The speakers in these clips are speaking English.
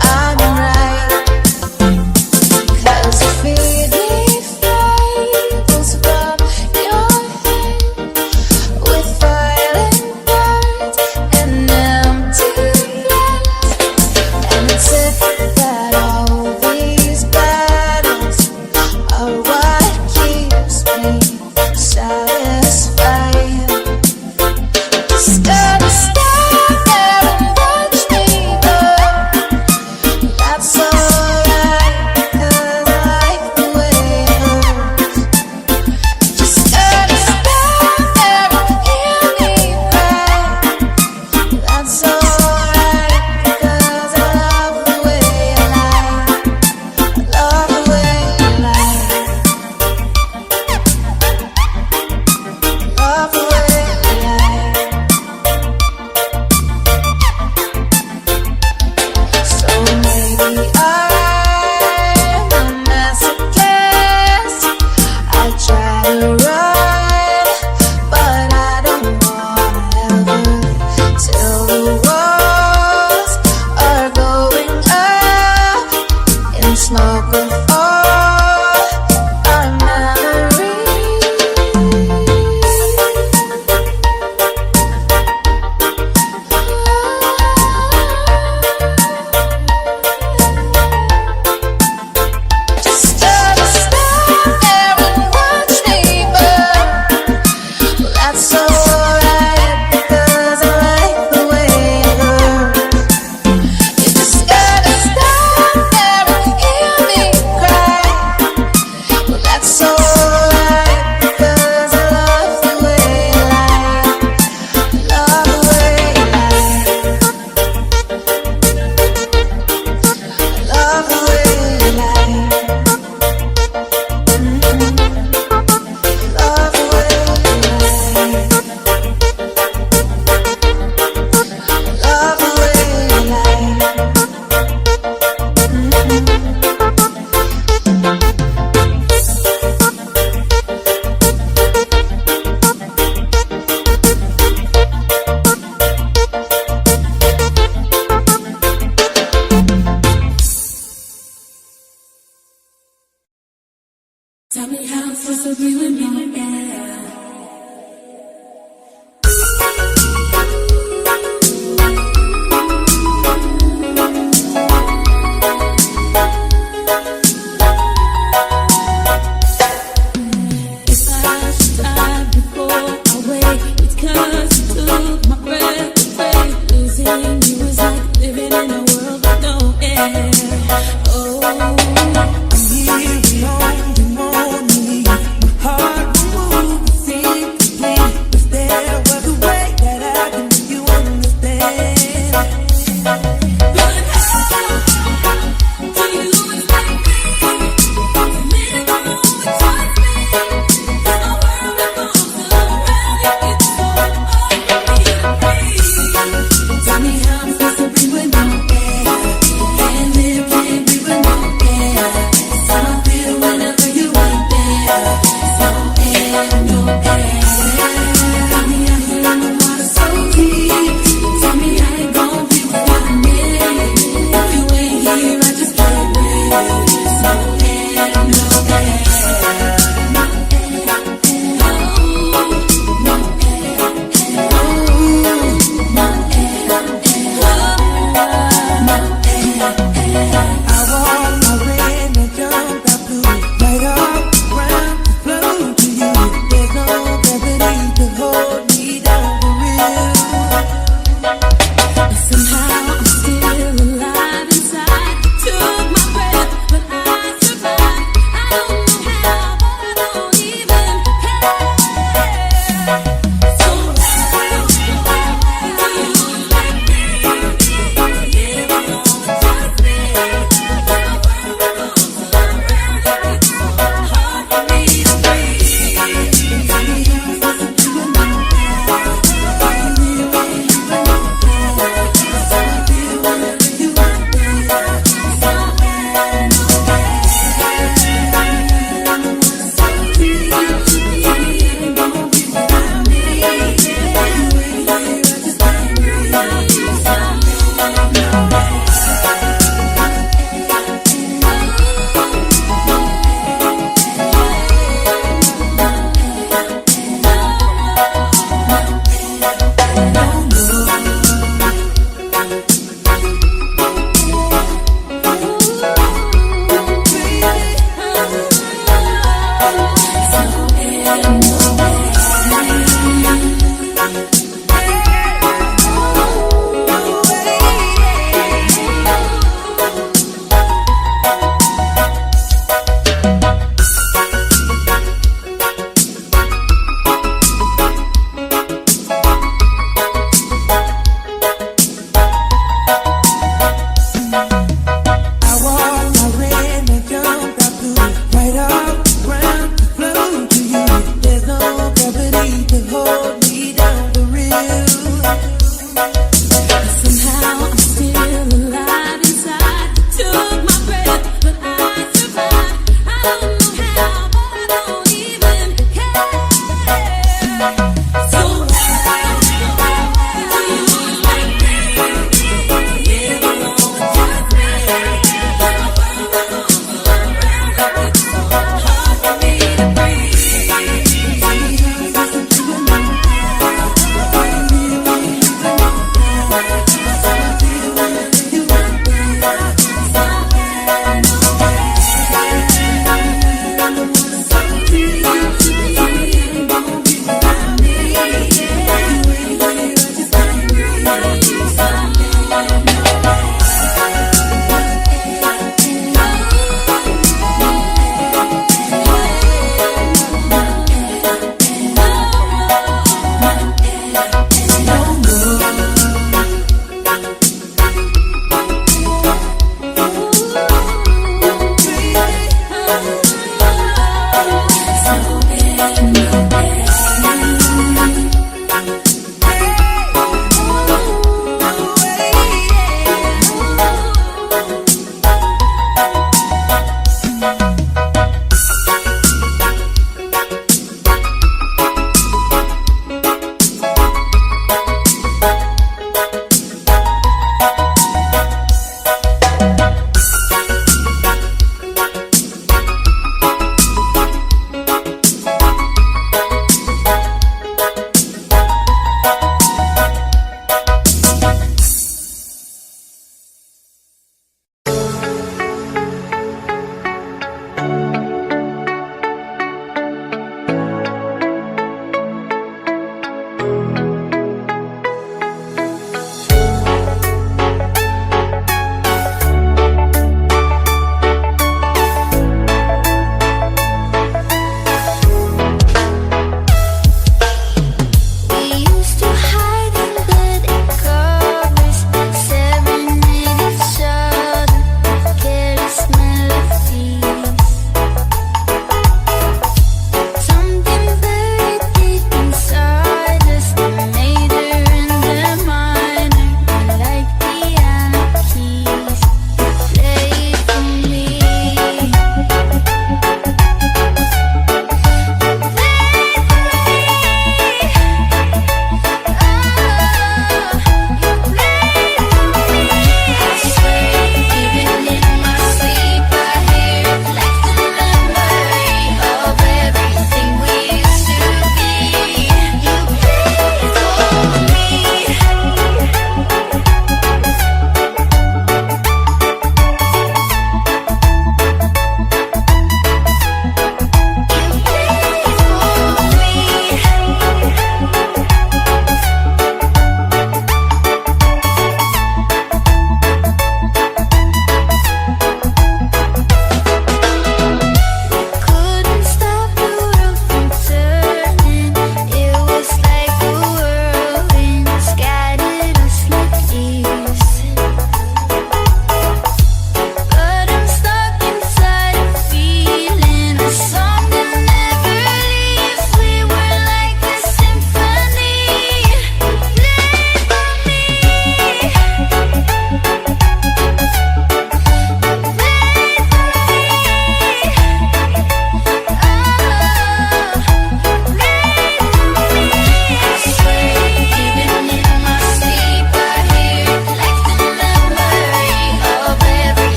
I'm to breathe in my air. If I should die before I wake, it's 'cause you took my breath away. Losing you is like living in a world with no air. Oh, I'm here alone and lonely. My heart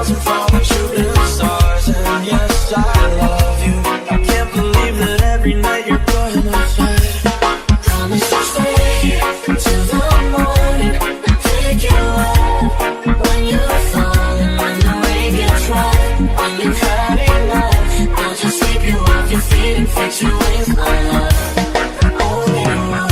clouds and follow shooting stars. And yes, I love you. I can't believe that every night you're by my side. Promise to stay here till the morning. Take you out when you're falling, when the rain gets rough, when you've had enough. I'll just sweep you off your feet and fix you with my love. Only love.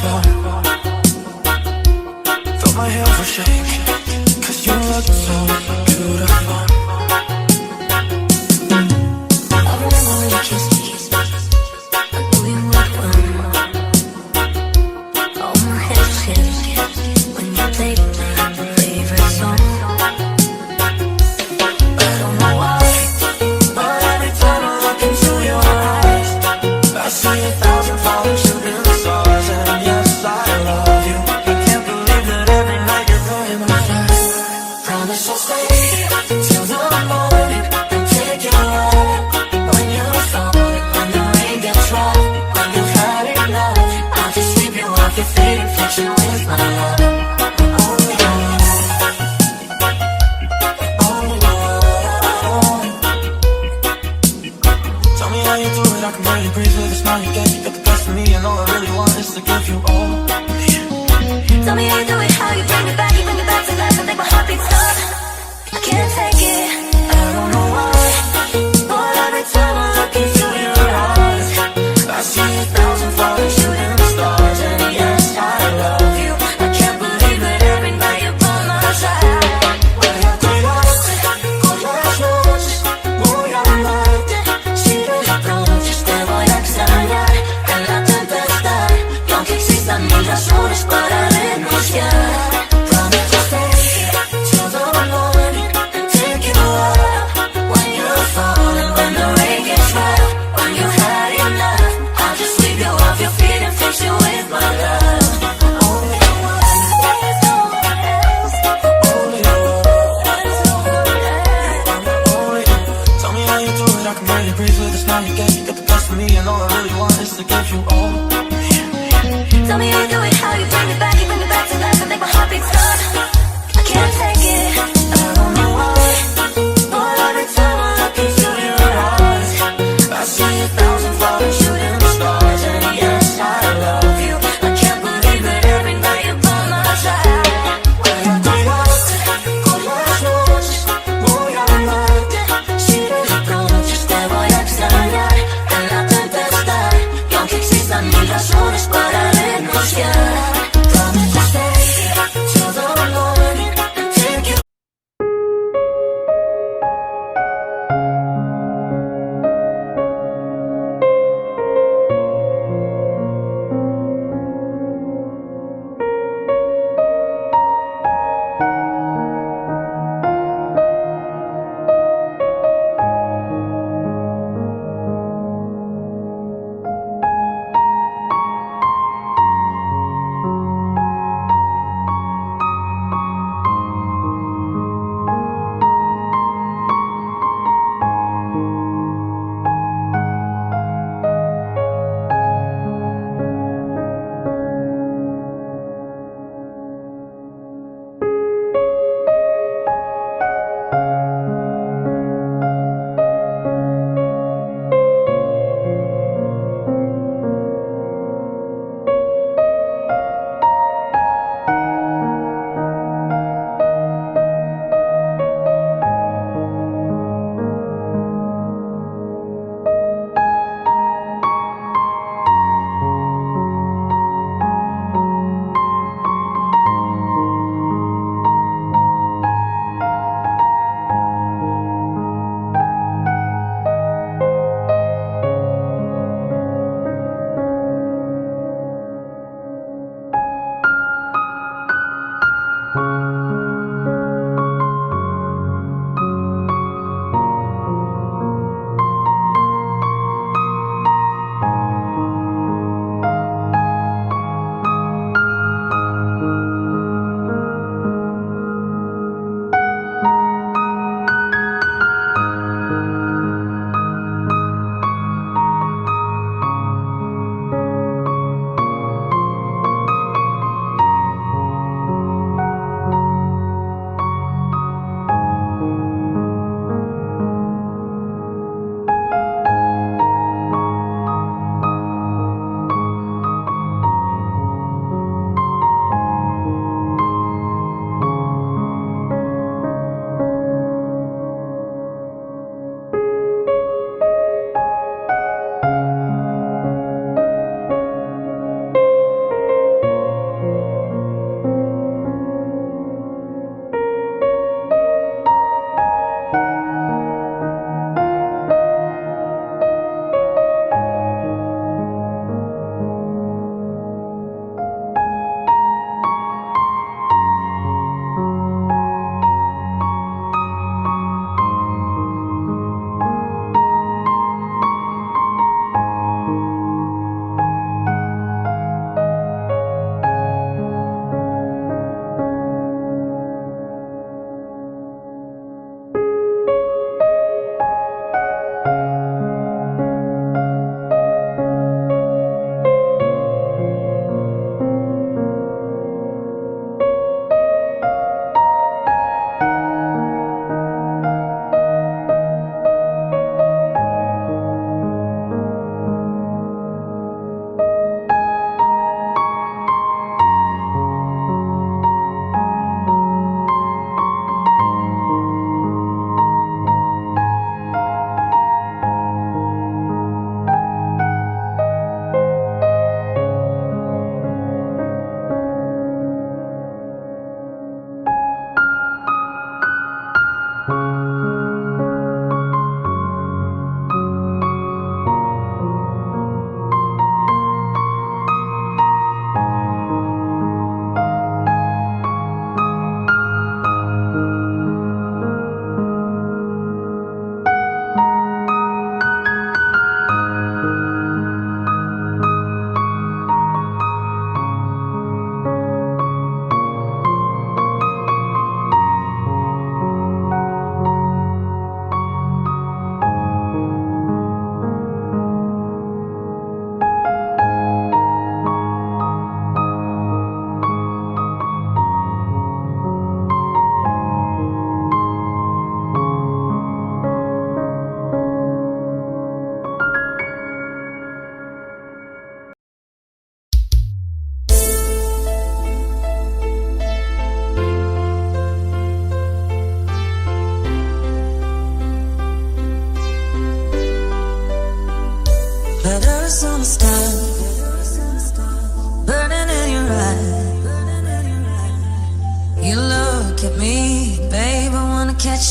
beautiful. Felt my hands were shaking, 'cause you look so beautiful. I remember when you kissed me. I knew you would run. Oh, my head was hit when you played my favorite song. I don't know why, but every time I look into your eyes, I see 1,000 falling shooting stars. And yes, I love you. I can't believe that every night you're by my side. Promise I'll stay till the morning and take your hand. When you're falling, when the rain gets rough, when you've had enough, I'll just sweep you off your feet and fix you with my love. Only love, only love. Tell me how you do it, I can barely breathe with a smile you get. You got the best of me, and all I really want is to give you all me. Tell me how you do it, how you bring me back, you bring me back to life and make my heart beat stop. I can't take it. I don't know why, but every time I look into your eyes, I see 1,000 falling shooting stars. And yes, I love you. I can't believe that every night you're by my side. Cuídate con las noches, voy a amarte. Si de pronto te voy a extrañar en la tempestad, y aunque existan mil razones para renunciar. Promise to stay till the morning and take you up. When you're falling, when the rain gets rough, when you've had enough, I'll just sweep you off your feet and fix you with my love. Only you, There's no one else. only you, There's no one else. only you. Tell me how you do it, I can barely breathe with the smile you get. You got the best of me, and all I really want is to give you all me. Tell me how you do it, how you bring me back, you bring me back to life and make my heart beat stop. I can't take it. I don't know why, but every time I look into your eyes, I see 1,000 falling shooting stars. And yes, I love you. I can't believe that every night you're by my side. Cuídate con las noches, voy a amarte. Si de pronto te voy a extrañar en la tempestad, y aunque existan mil razones para renunciar. Promise to stay till the morning and take you.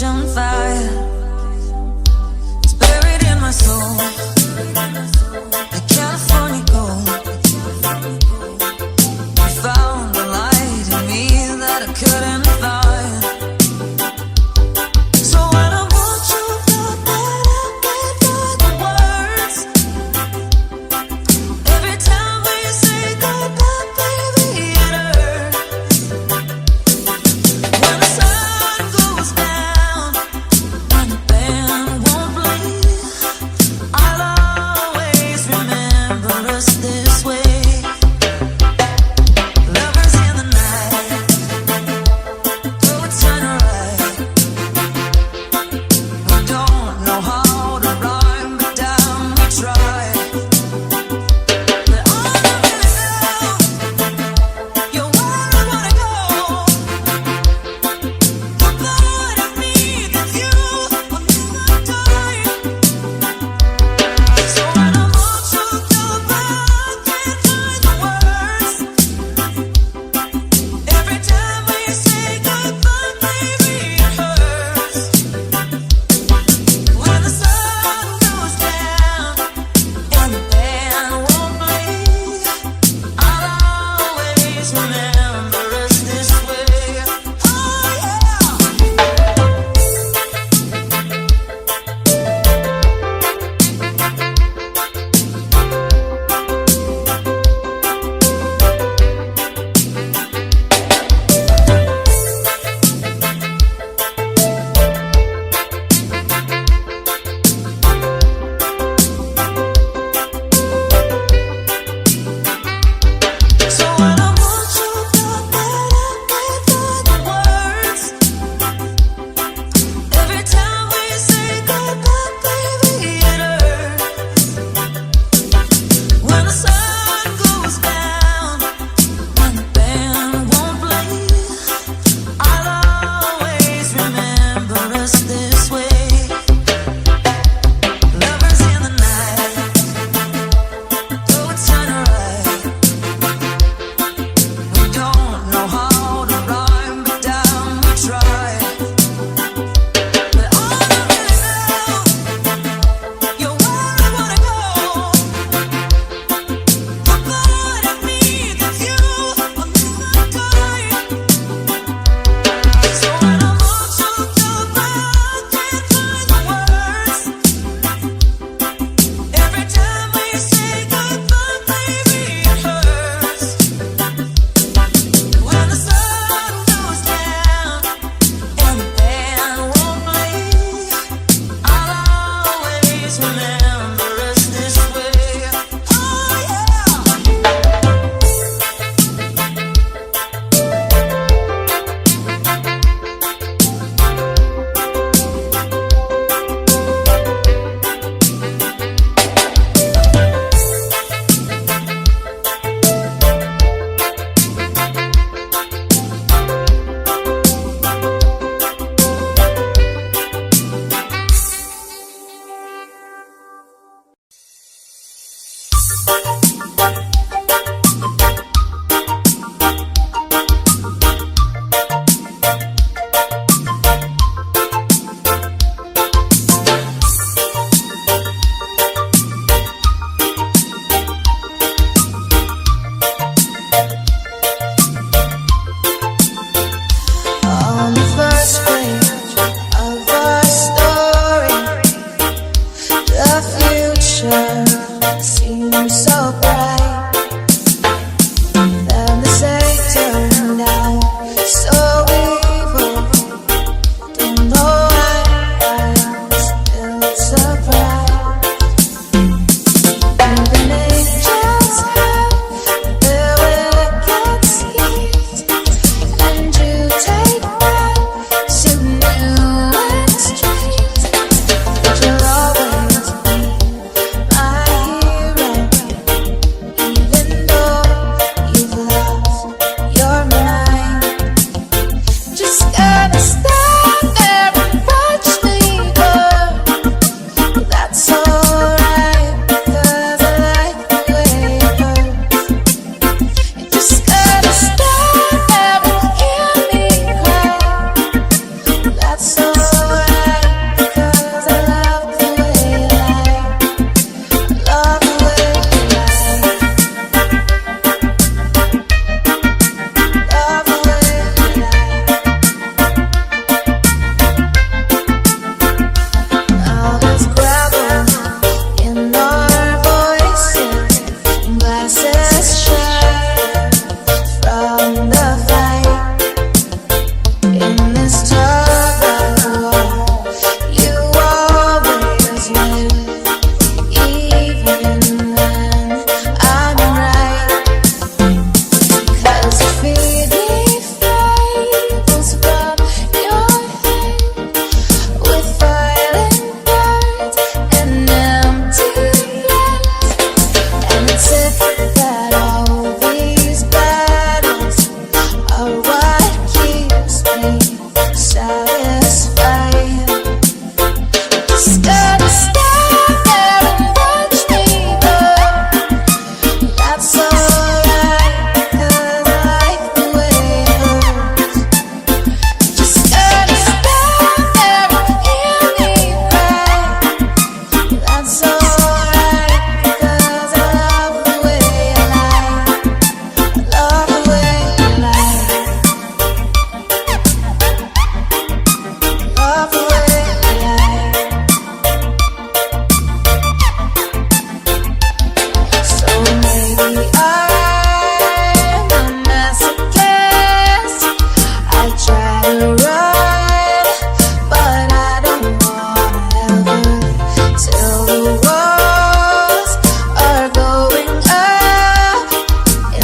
on fire. It's buried in my soul, like California gold. You found the light in me that I couldn't find. So when I want you, thought that I can't find the words. Every time we say goodbye, baby, it hurts. When the sun goes down and the band won't play, I'll always remember us this way. Lovers in the night, though it's sunrise. We don't know how to rhyme, but damn, we try. But all I really know, you're where I wanna go. The part of me that's you will never die. So when I'm all choked up, I can't find the words. Every time we say goodbye, baby, it hurts. When the sun goes down and the band won't play, I'll always remember us this way. Oh yeah. So when I want you,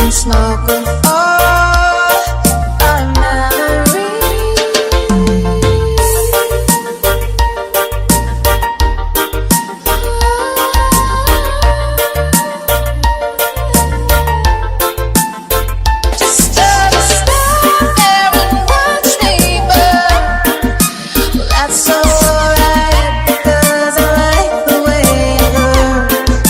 and snorkel all our memories. Just stand there and watch me burn. Well, that's alright because I like the way it hurts.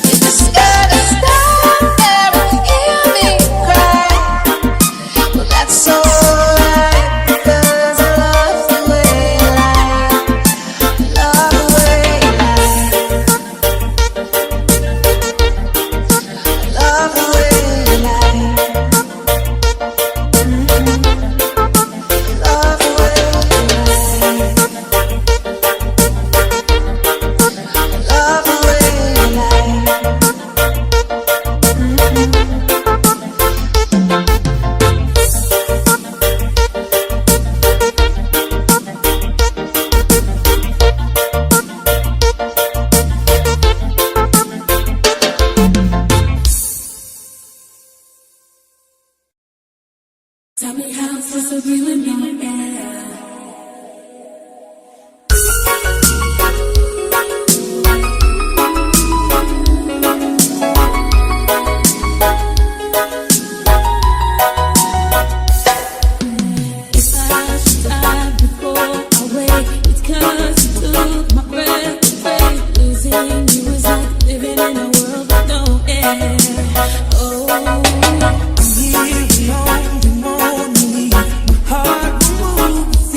You just gotta stand there and hear me cry. Well, that's alright because I love the way you lie. Love the way you lie. Love the way you lie. Love the way you lie. Love the way you lie. Tell me how it's supposed to be with me, yeah. If I should die before I wake, it's 'cause you took my breath away. Losing you is like living in a world with no air. Oh, I'm here alone and lonely. My heart will move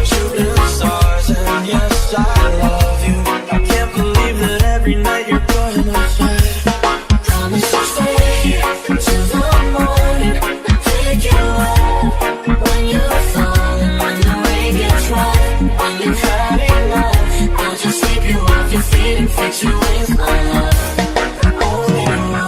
shooting stars, and yes, I love you. I can't believe that every night you're going outside. Promise to stay here till the morning. Pick you up when you're falling, when the rain gets rough, when you've had enough. I'll just sweep you off your feet and fix you with my love. Only one.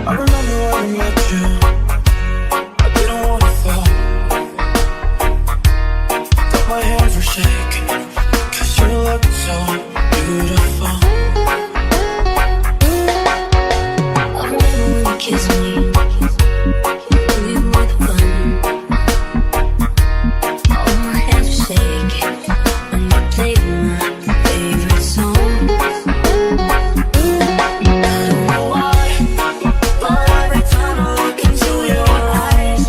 I remember when I met you, I didn't wanna fall. Thought my hands were shaking, 'cause you looked so beautiful. I remember when you kissed me. We were fun. All my hands were shaking when you played my favorite song. I don't know why, but every time I look into your eyes,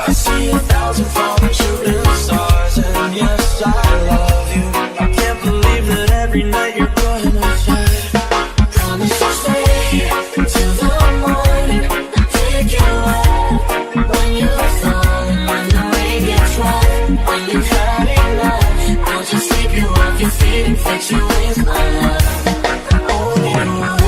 I see 1,000 falling shooting stars, and yes, I love you. I can't believe that every night you're going outside. Promise to stay here till the morning. Pick you up when you're falling, when the rain gets rough, when you've had enough. I'll just sweep you off your feet and fix you with my love. Only one.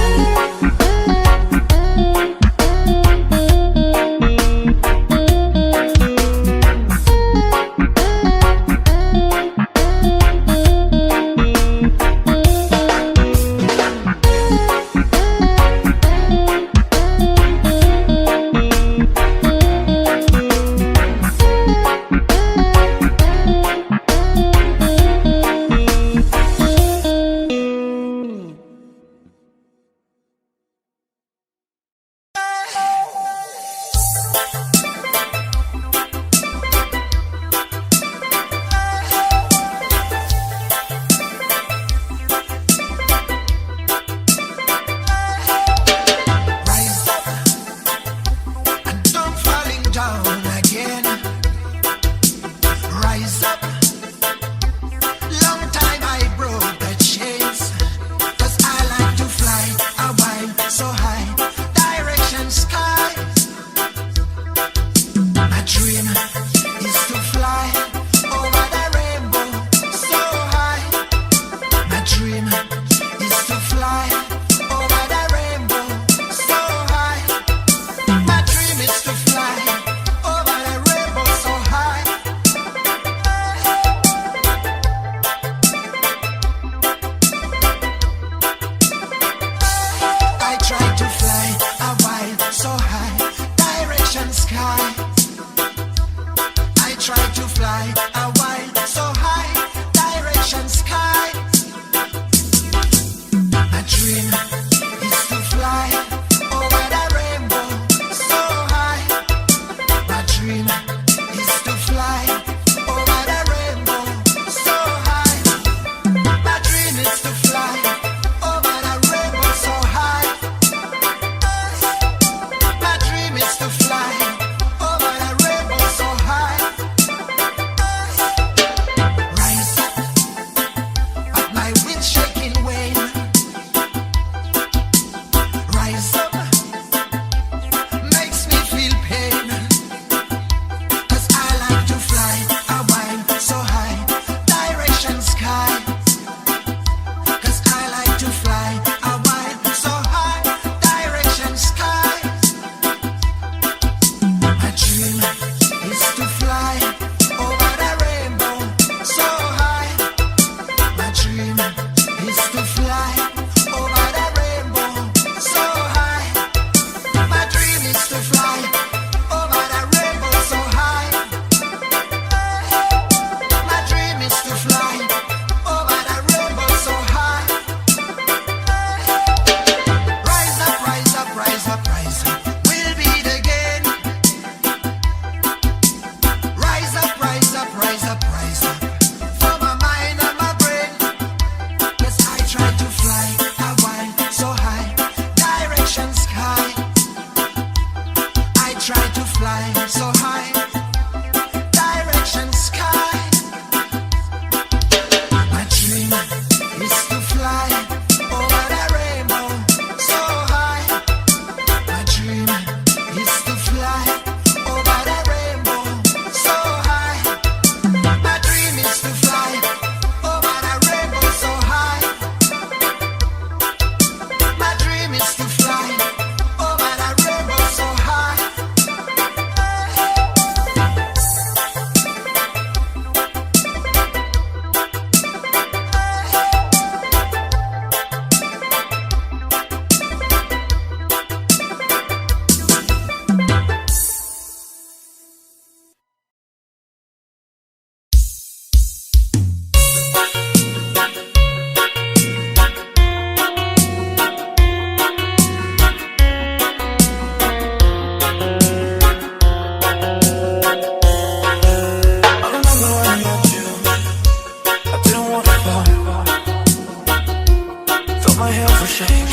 shake,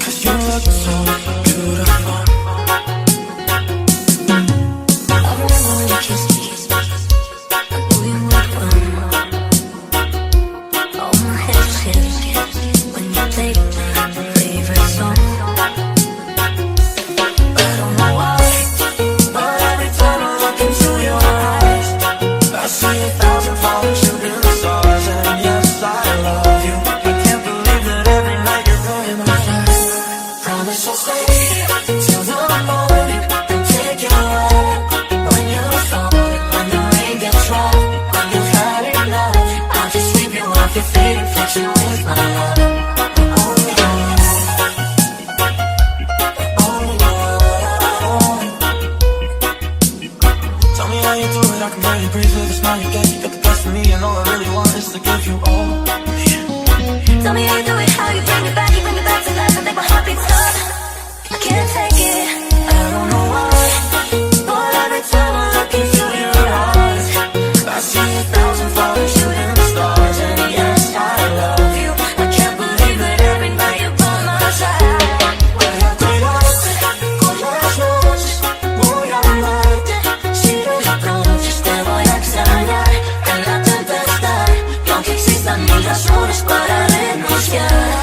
'cause you look so beautiful. I remember when you kissed me, I knew you would run. All my hips hit when you played my favorite song. I don't know why, but every time I look into your eyes, I see 1,000 falling shooting stars, and yes, I love you. I can't believe that every night you're by my side. promise you'll stay till the morning and take your walk. When you're strong, when the rain gets rough, when you've had enough, I'll just sweep you off your feet and fix you with my love. Oh yeah, oh yeah. Tell me how you do it, I can barely breathe with the smile you get. You got the best of me, and all I really want is to give you all me. Tell me how you do it, how you bring it back to life and make my heart beat stop. I can't take it, I don't know why, but every time I look into your eyes, I see 1,000 falling shooting stars, and yes, I love you. I can't believe that every night you're by my side. Con las noches voy a amarte. Si reproches te voy a extrañar en la tempestad, y aunque existan mil razones para renunciar.